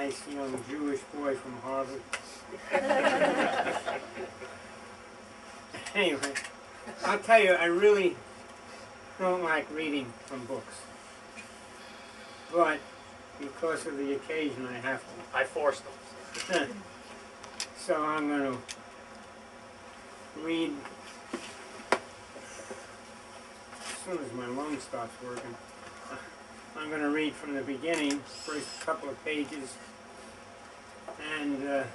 nice young Jewish boy from Harvard. Anyway, I'll tell you, I really don't like reading from books. But because of the occasion, I have to. I forced them. So I'm going to read as soon as my lung stops working. I'm going to read from the beginning, first couple of pages, and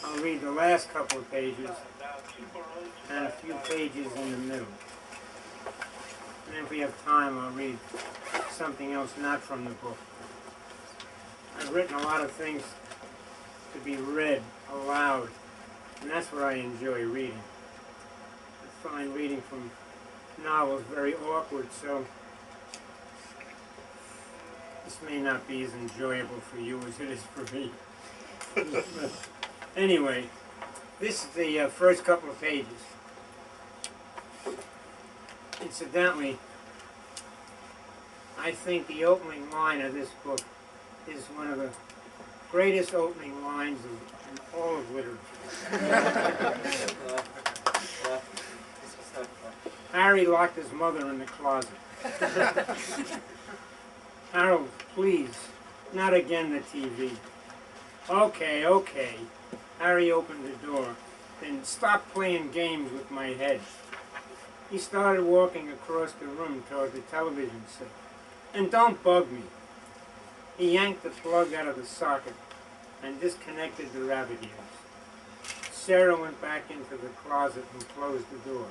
I'll read the last couple of pages and a few pages in the middle. And if we have time, I'll read something else not from the book. I've written a lot of things to be read aloud, and that's what I enjoy reading. I find reading from novels very awkward, so this may not be as enjoyable for you as it is for me. Anyway, this is the first couple of pages. Incidentally, I think the opening line of this book is one of the greatest opening lines in all of literature. Harry locked his mother in the closet. Harold, please, not again the TV. Okay, okay. Harry opened the door, then stop playing games with my head. He started walking across the room toward the television set. And don't bug me. He yanked the plug out of the socket and disconnected the rabbit ears. Sarah went back into the closet and closed the door.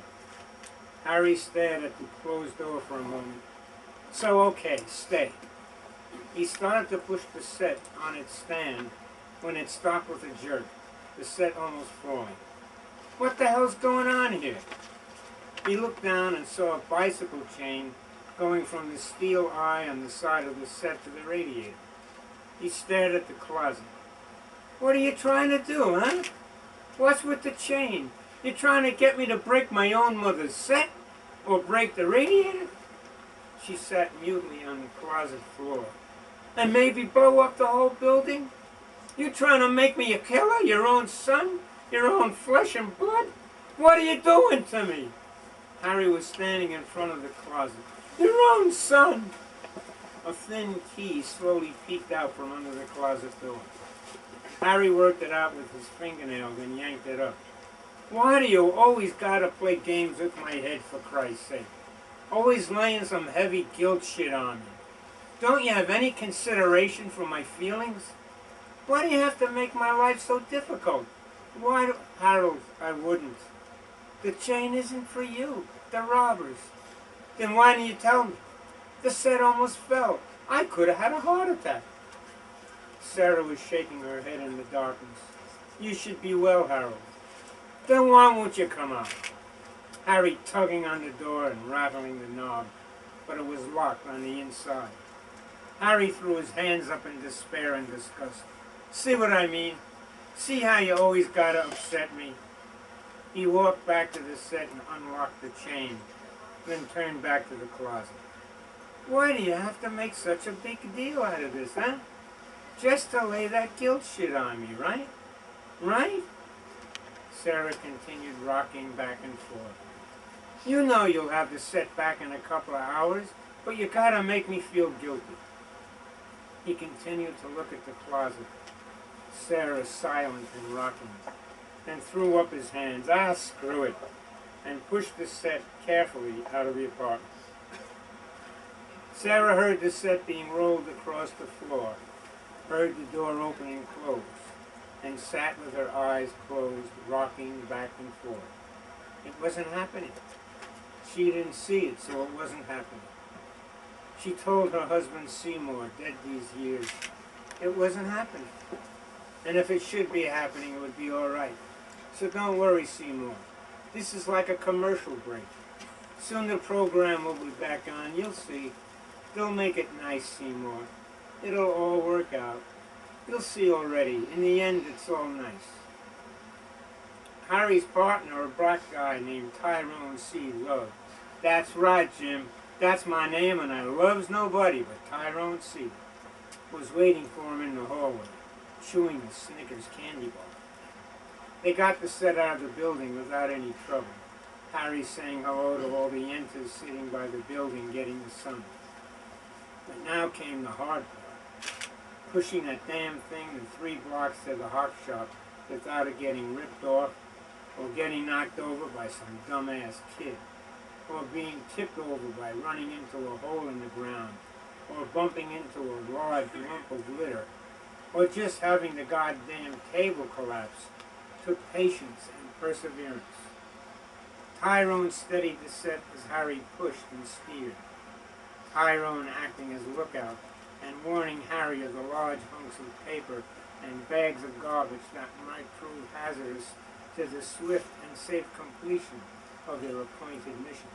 Harry stared at the closed door for a moment. So, okay, stay. He started to push the set on its stand when it stopped with a jerk, the set almost falling. What the hell's going on here? He looked down and saw a bicycle chain going from the steel eye on the side of the set to the radiator. He stared at the closet. What are you trying to do, huh? What's with the chain? You trying to get me to break my own mother's set? Or break the radiator? She sat mutely on the closet floor. And maybe blow up the whole building? You trying to make me a killer? Your own son? Your own flesh and blood? What are you doing to me? Harry was standing in front of the closet. Your own son! A thin key slowly peeked out from under the closet door. Harry worked it out with his fingernails and yanked it up. Why do you always gotta play games with my head, for Christ's sake? Always laying some heavy guilt shit on me. Don't you have any consideration for my feelings? Why do you have to make my life so difficult? Why do... Harold, I wouldn't. The chain isn't for you. The robbers. Then why didn't you tell me? The set almost fell. I could have had a heart attack. Sarah was shaking her head in the darkness. You should be well, Harold. Then why won't you come out? Harry tugging on the door and rattling the knob, but it was locked on the inside. Harry threw his hands up in despair and disgust. See what I mean? See how you always gotta upset me? He walked back to the set and unlocked the chain, then turned back to the closet. Why do you have to make such a big deal out of this, huh? Just to lay that guilt shit on me, right? Right? Sarah continued rocking back and forth. You know you'll have the set back in a couple of hours, but you gotta make me feel guilty. He continued to look at the closet. Sarah silent and rocking, then threw up his hands. Ah, screw it, and pushed the set carefully out of the apartment. Sarah heard the set being rolled across the floor, heard the door open and close, and sat with her eyes closed, rocking back and forth. It wasn't happening. She didn't see it, so it wasn't happening. She told her husband Seymour, dead these years, it wasn't happening. And if it should be happening, it would be all right. So don't worry, Seymour. This is like a commercial break. Soon the program will be back on. You'll see. They'll make it nice, Seymour. It'll all work out. You'll see already. In the end, it's all nice. Harry's partner, a black guy named Tyrone C. Love. That's right, Jim. That's my name, and I loves nobody but Tyrone C. was waiting for him in the hallway, chewing a Snickers candy bar. They got the set out of the building without any trouble, Harry saying hello to all the enters sitting by the building getting the sun. But now came the hard part, pushing that damn thing the 3 blocks to the hot shop without it getting ripped off, or getting knocked over by some dumbass kid, or being tipped over by running into a hole in the ground, or bumping into a large lump of litter, or just having the goddamn table collapse, took patience and perseverance. Tyrone steadied the set as Harry pushed and steered, Tyrone acting as lookout and warning Harry of the large hunks of paper and bags of garbage that might prove hazardous to the swift and safe completion of their appointed mission.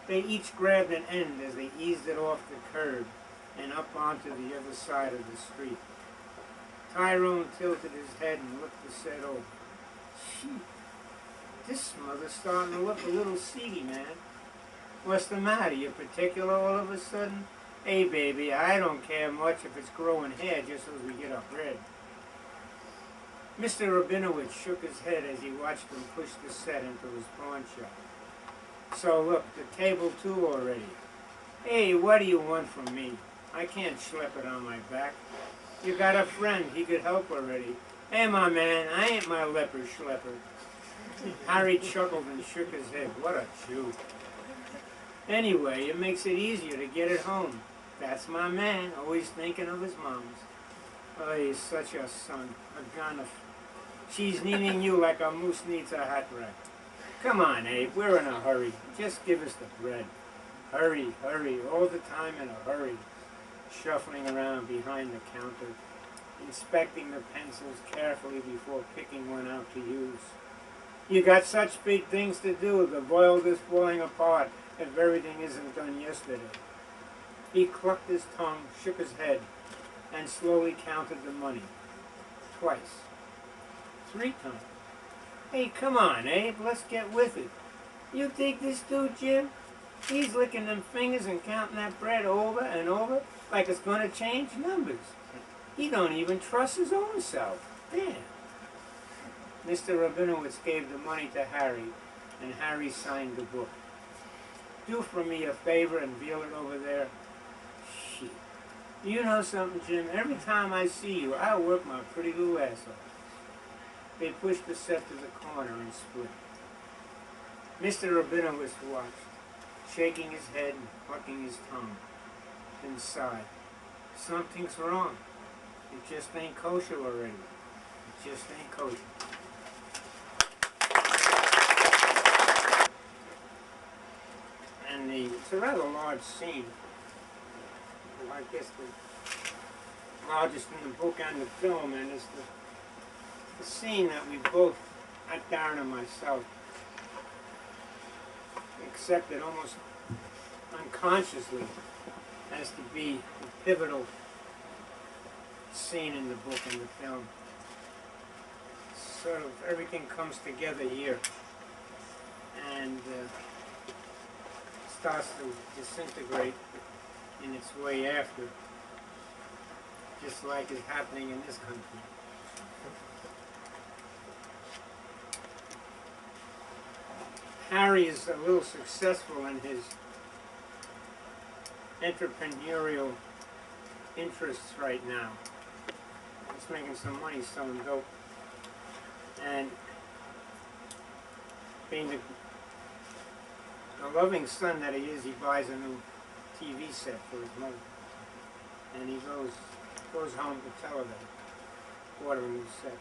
They each grabbed an end as they eased it off the curb and up onto the other side of the street. Tyrone tilted his head and looked the set over. Gee, this smother's starting to look a little seedy, man. What's the matter? You particular all of a sudden? Hey, baby, I don't care much if it's growing hair just as we get our bread. Mr. Rabinowitz shook his head as he watched them push the set into his pawn shop. So look, the table too already. Hey, what do you want from me? I can't schlep it on my back. You got a friend, he could help already. Hey, my man, I ain't my leper schlepper. Harry chuckled and shook his head. What a Jew. Anyway, it makes it easier to get it home. That's my man, always thinking of his moms. Oh, he's such a son, a gunner. She's needing you like a moose needs a hat rack. Come on, Abe, we're in a hurry. Just give us the bread. Hurry, hurry, all the time in a hurry. Shuffling around behind the counter, inspecting the pencils carefully before picking one out to use. You got such big things to do, the world is falling apart if everything isn't done yesterday. He clucked his tongue, shook his head, and slowly counted the money. Twice. 3 times. Hey, come on, Abe, let's get with it. You think this dude, Jim? He's licking them fingers and counting that bread over and over like it's going to change numbers. He don't even trust his own self. Damn. Mr. Rabinowitz gave the money to Harry, and Harry signed the book. Do for me a favor and veal it over there. Shit. You know something, Jim? Every time I see you, I work my pretty little ass off. They pushed the set to the corner and split. Mr. Rabinowitz watched, shaking his head and clucking his tongue, then sighed. Something's wrong. It just ain't kosher already. It just ain't kosher. And it's a rather large scene. Well, I guess the largest in the book and the film, and it's the scene that we both, Darren and myself, accepted almost unconsciously as to be the pivotal scene in the book and the film. Sort of everything comes together here and starts to disintegrate in its way after, just like is happening in this country. Harry is a little successful in his entrepreneurial interests right now. He's making some money selling dope. And being the loving son that he is, he buys a new TV set for his mother. And he goes home to tell her that he bought her a new set.